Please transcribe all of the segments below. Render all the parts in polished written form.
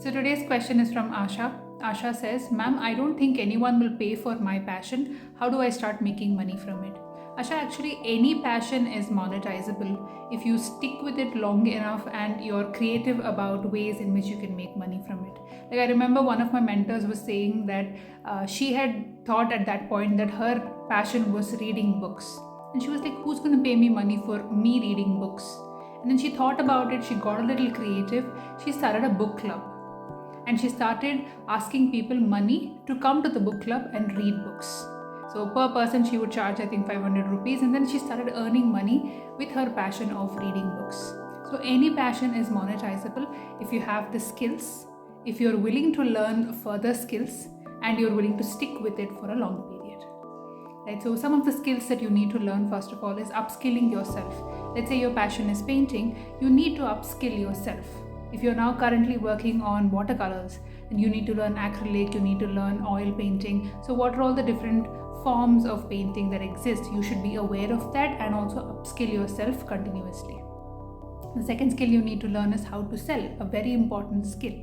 So today's question is from Asha. Asha says, Ma'am, I don't think anyone will pay for my passion. How do I start making money from it? Asha, actually, any passion is monetizable if you stick with it long enough and you're creative about ways in which you can make money from it. Like, I remember one of my mentors was saying that she had thought at that point that her passion was reading books. And she was like, who's going to pay me money for me reading books? And then she thought about it, she got a little creative, she started a book club. And she started asking people money to come to the book club and read books. So per person she would charge I think 500 rupees, and then she started earning money with her passion of reading books. So any passion is monetizable if you have the skills, if you're willing to learn further skills, and you're willing to stick with it for a long period. Right? So some of the skills that you need to learn first of all is upskilling yourself. Let's say your passion is painting, you need to upskill yourself. If you're now currently working on watercolors, then you need to learn acrylic, you need to learn oil painting. So what are all the different forms of painting that exist? You should be aware of that and also upskill yourself continuously. The second skill you need to learn is how to sell, a very important skill.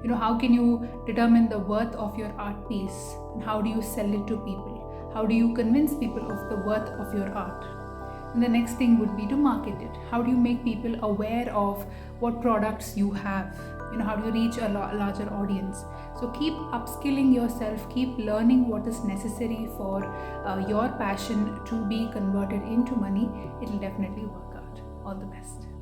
How can you determine the worth of your art piece? And how do you sell it to people? How do you convince people of the worth of your art? And the next thing would be to market it. How do you make people aware of what products you have? How do you reach a larger audience? So keep upskilling yourself, keep learning what is necessary for your passion to be converted into money. It will definitely work out. All the best.